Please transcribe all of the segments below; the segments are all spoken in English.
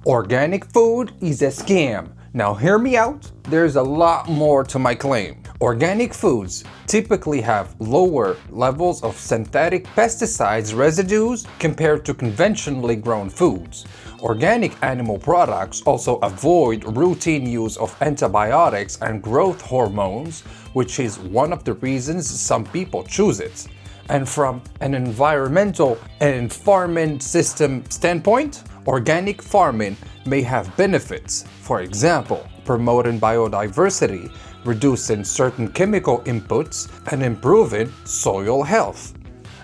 Organic food is a scam. Now hear me out, there's a lot more to my claim. Organic foods typically have lower levels of synthetic pesticides residues compared to conventionally grown foods. Organic animal products also avoid routine use of antibiotics and growth hormones, which is one of the reasons some people choose it. And from an environmental and farming system standpoint, organic farming may have benefits. For example, promoting biodiversity, reducing certain chemical inputs, and improving soil health.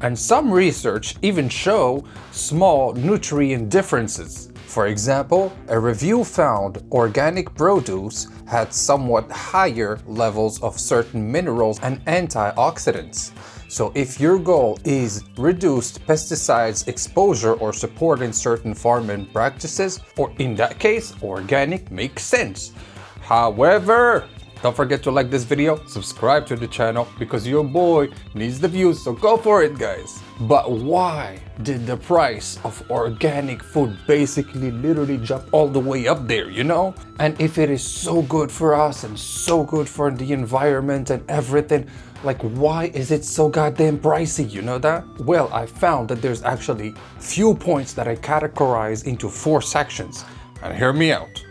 And some research even show small nutrient differences. For example, a review found organic produce had somewhat higher levels of certain minerals and antioxidants. So if your goal is reduced pesticides exposure or supporting certain farming practices, or in that case, organic makes sense. However, don't forget to like this video, subscribe to the channel, because your boy needs the views, so go for it, guys. But why did the price of organic food basically literally jump all the way up there, you know? And if it is so good for us and so good for the environment and everything, like why is it so goddamn pricey, you know that? Well, I found that there's actually few points that I categorize into 4 sections, and hear me out.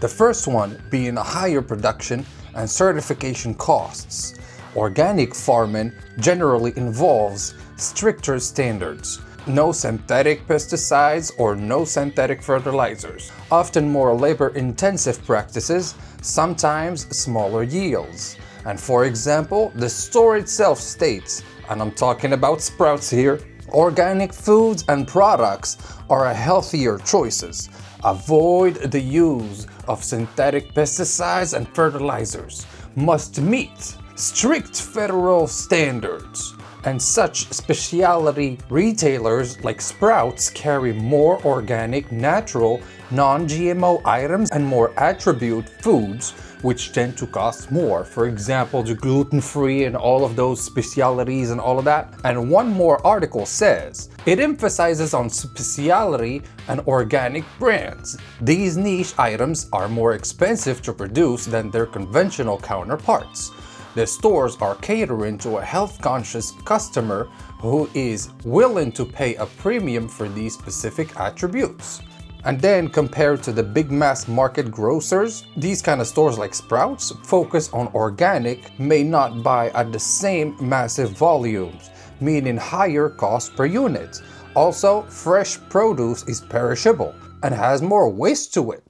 The first one being a higher production and certification costs. Organic farming generally involves stricter standards. No synthetic pesticides or no synthetic fertilizers. Often more labor-intensive practices, sometimes smaller yields. And for example, the store itself states, and I'm talking about Sprouts here, organic foods and products are healthier choices. Avoid the use of synthetic pesticides and fertilizers. Must meet strict federal standards. And such specialty retailers like Sprouts carry more organic, natural, non-GMO items and more attribute foods, which tend to cost more. For example, the gluten-free and all of those specialties and all of that. And one more article says, it emphasizes on specialty and organic brands. These niche items are more expensive to produce than their conventional counterparts. The stores are catering to a health-conscious customer who is willing to pay a premium for these specific attributes. And then compared to the big mass market grocers, these kind of stores like Sprouts focus on organic may not buy at the same massive volumes, meaning higher cost per unit. Also, fresh produce is perishable and has more waste to it.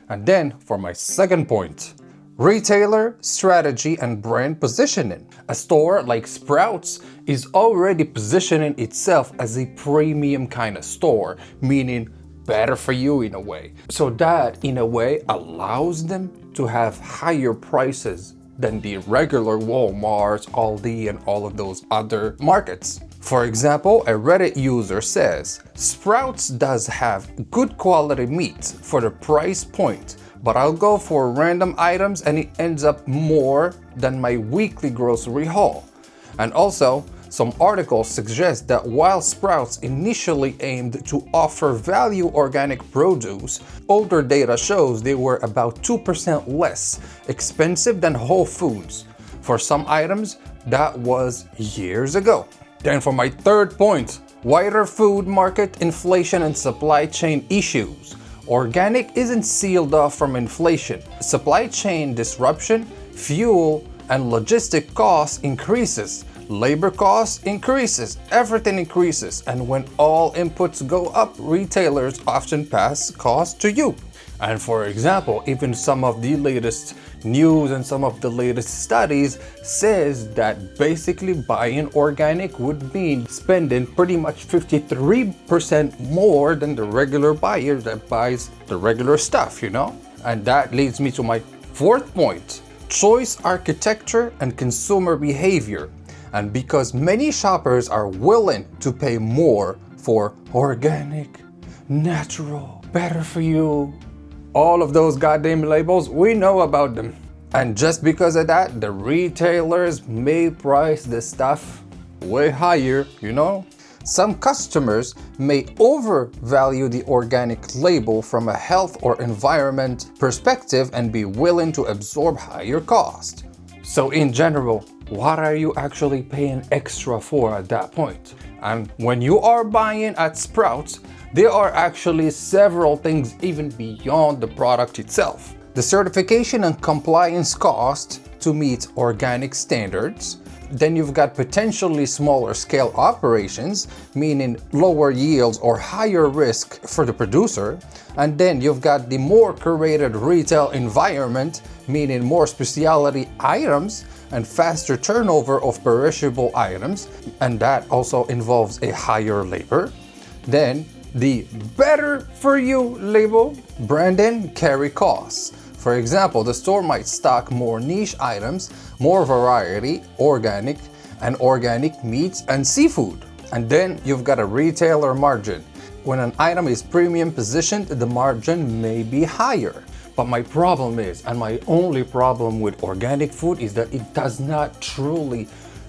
And then for my second point, retailer strategy and brand positioning. A store like Sprouts is already positioning itself as a premium kind of store, meaning better for you in a way. So that in a way allows them to have higher prices than the regular Walmart, Aldi, and all of those other markets. For example, a Reddit user says, Sprouts does have good quality meat for the price point, but I'll go for random items and it ends up more than my weekly grocery haul. And also, some articles suggest that while Sprouts initially aimed to offer value organic produce, older data shows they were about 2% less expensive than Whole Foods. For some items, that was years ago. Then for my third point, wider food market inflation and supply chain issues. Organic isn't sealed off from inflation. Supply chain disruption, fuel, and logistic costs increases. Labor costs increases, everything increases, and when all inputs go up, retailers often pass costs to you. And for example, even some of the latest news and some of the latest studies says that basically buying organic would mean spending pretty much 53% more than the regular buyer that buys the regular stuff, you know? And that leads me to my fourth point, choice architecture and consumer behavior. And because many shoppers are willing to pay more for organic, natural, better for you, all of those goddamn labels, we know about them. And just because of that, the retailers may price the stuff way higher, you know? Some customers may overvalue the organic label from a health or environment perspective and be willing to absorb higher cost. So in general, what are you actually paying extra for at that point? And when you are buying at Sprouts, there are actually several things even beyond the product itself. The certification and compliance cost to meet organic standards. Then you've got potentially smaller scale operations, meaning lower yields or higher risk for the producer. And then you've got the more curated retail environment, meaning more specialty items and faster turnover of perishable items. And that also involves a higher labor. Then the better for you label, branding, carry costs. For example, the store might stock more niche items, more variety, organic meats and seafood. And then you've got a retailer margin. When an item is premium positioned, the margin may be higher. But my problem is, and my only problem with organic food is that it does not truly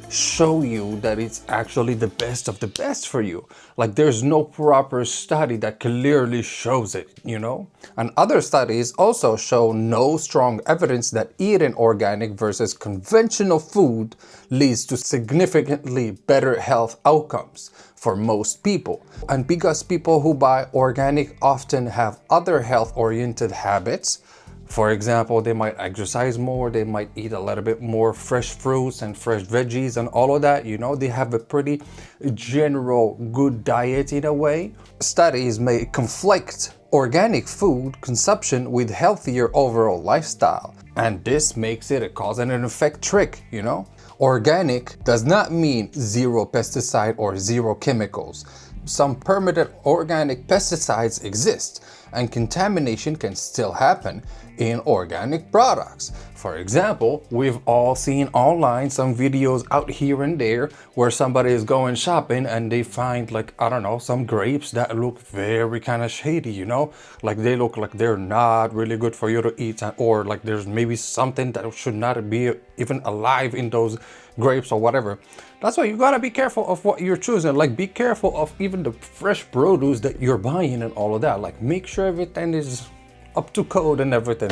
show you that it's actually the best of the best for you. Like there's no proper study that clearly shows it, you know? And other studies also show no strong evidence that eating organic versus conventional food leads to significantly better health outcomes for most people. And because people who buy organic often have other health-oriented habits, for example, they might exercise more, they might eat a little bit more fresh fruits and fresh veggies and all of that, you know, they have a pretty general good diet in a way. Studies may conflict organic food consumption with healthier overall lifestyle. And this makes it a cause and an effect trick, you know. Organic does not mean zero pesticide or zero chemicals. Some permitted organic pesticides exist, and contamination can still happen in organic products. For example, we've all seen online some videos out here and there where somebody is going shopping and they find, like, I don't know, some grapes that look very kind of shady, you know, like they look like they're not really good for you to eat, or like there's maybe something that should not be even alive in those grapes or whatever. That's why you gotta be careful of what you're choosing. Like, be careful of even the fresh produce that you're buying and all of that. Like, make sure everything is up to code and everything.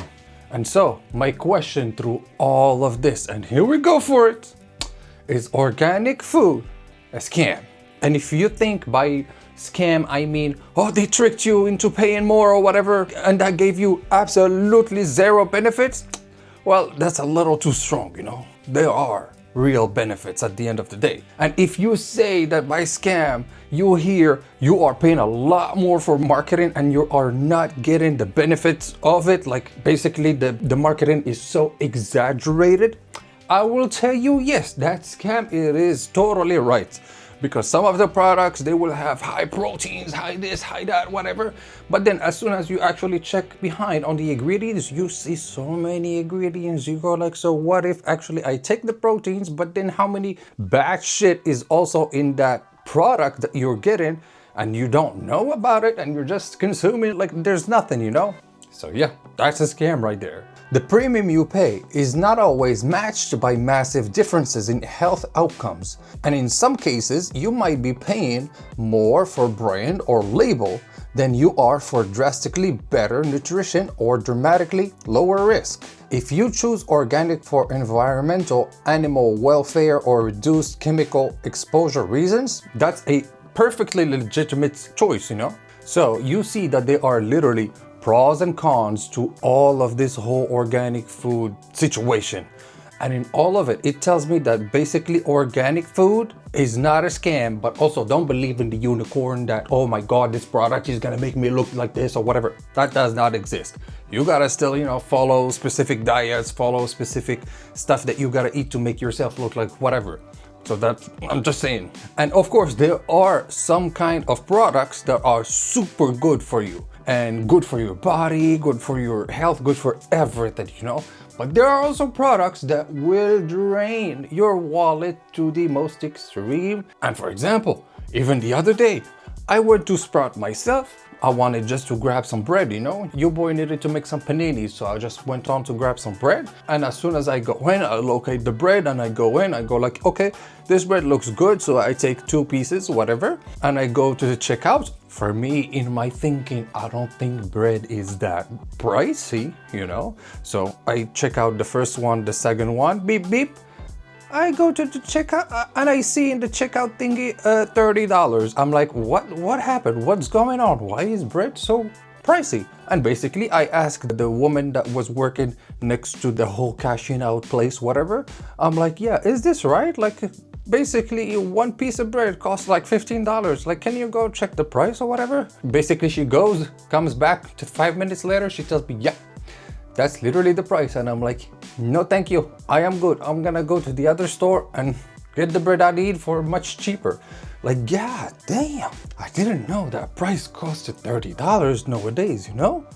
And so my question through all of this, and here we go for it, is organic food a scam? And if you think by scam I mean, oh, they tricked you into paying more or whatever, and that gave you absolutely zero benefits, well, that's a little too strong, you know. There are real benefits at the end of the day. And if you say that by scam you hear you are paying a lot more for marketing and you are not getting the benefits of it, like basically the marketing is so exaggerated, I will tell you, yes, that scam, it is totally right. Because some of the products, they will have high proteins, high this, high that, whatever. But then as soon as you actually check behind on the ingredients, you see so many ingredients. You go like, so what if actually I take the proteins, but then how many bad shit is also in that product that you're getting and you don't know about it and you're just consuming it like there's nothing, you know? So yeah, that's a scam right there. The premium you pay is not always matched by massive differences in health outcomes, and in some cases you might be paying more for brand or label than you are for drastically better nutrition or dramatically lower risk. If you choose organic for environmental, animal welfare, or reduced chemical exposure reasons, that's a perfectly legitimate choice, you know? So you see that there are literally pros and cons to all of this whole organic food situation. And in all of it, it tells me that basically organic food is not a scam, but also don't believe in the unicorn that, oh my God, this product is gonna make me look like this or whatever. That does not exist. You gotta still, you know, follow specific diets, follow specific stuff that you gotta eat to make yourself look like whatever. So that's, I'm just saying. And of course, there are some kind of products that are super good for you and good for your body, good for your health, good for everything, you know. But there are also products that will drain your wallet to the most extreme. And for example, even the other day, I went to Sprout myself. I wanted just to grab some bread, you know? Your boy needed to make some paninis, so I just went on to grab some bread. And as soon as I go in, I locate the bread and I go in, I go like, okay, this bread looks good. So I take 2 pieces, whatever, and I go to the checkout. For me, in my thinking, I don't think bread is that pricey, you know? So I check out the first one, the second one, beep, beep. I go to the checkout and I see in the checkout thingy $30. I'm like, what happened? What's going on? Why is bread so pricey? And basically I asked the woman that was working next to the whole cashing out place, whatever. I'm like, yeah, is this right? Like, basically 1 piece of bread costs like $15. Like, can you go check the price or whatever? Basically she goes, comes back to 5 minutes later. She tells me, yeah, that's literally the price. And I'm like, no, thank you. I am good. I'm gonna go to the other store and get the bread I need for much cheaper. Like, yeah, damn. I didn't know that price costed $30 nowadays, you know?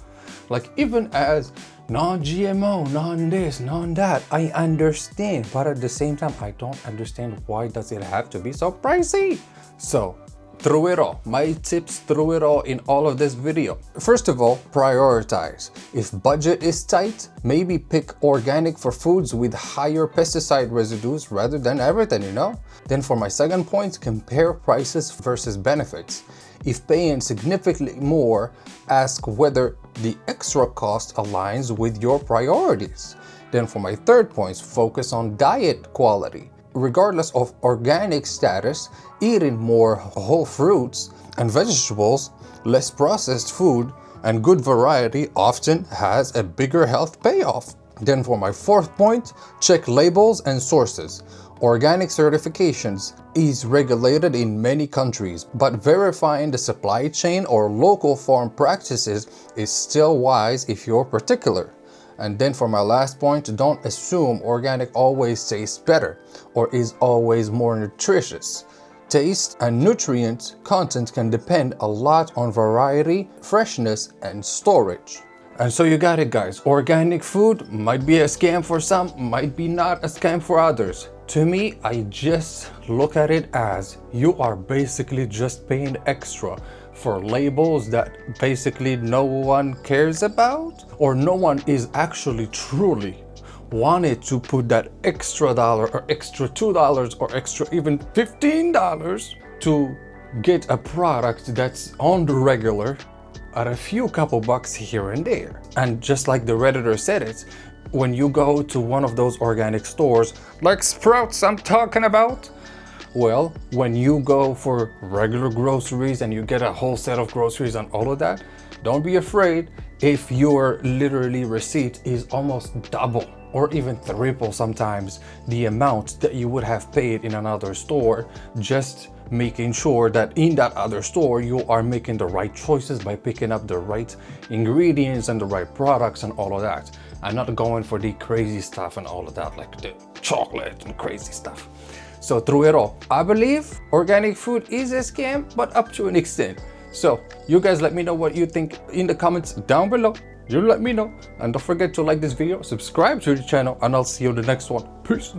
Like, even as non-GMO, non-this, non-that, I understand. But at the same time, I don't understand why does it have to be so pricey? So, through it all, my tips through it all in all of this video. First of all, prioritize. If budget is tight, maybe pick organic for foods with higher pesticide residues rather than everything, you know? Then for my second point, compare prices versus benefits. If paying significantly more, ask whether the extra cost aligns with your priorities. Then for my third point, focus on diet quality. Regardless of organic status, eating more whole fruits and vegetables, less processed food, and good variety often has a bigger health payoff. Then for my fourth point, check labels and sources. Organic certifications is regulated in many countries, but verifying the supply chain or local farm practices is still wise if you're particular. And then for my last point, don't assume organic always tastes better or is always more nutritious. Taste and nutrient content can depend a lot on variety, freshness, and storage. And so you got it, guys. Organic food might be a scam for some, might be not a scam for others. To me, I just look at it as you are basically just paying extra for labels that basically no one cares about, or no one is actually truly wanted to put that extra $1 or extra $2 or extra even $15 to get a product that's on the regular at a few couple bucks here and there. And just like the Redditor said it, when you go to one of those organic stores like Sprouts I'm talking about, well, when you go for regular groceries and you get a whole set of groceries and all of that, don't be afraid if your literally receipt is almost double or even triple sometimes the amount that you would have paid in another store, just making sure that in that other store you are making the right choices by picking up the right ingredients and the right products and all of that. I'm not going for the crazy stuff and all of that, like the chocolate and crazy stuff. So through it all, I believe organic food is a scam, but up to an extent. So you guys let me know what you think in the comments down below. You let me know. And don't forget to like this video, subscribe to the channel, and I'll see you in the next one. Peace.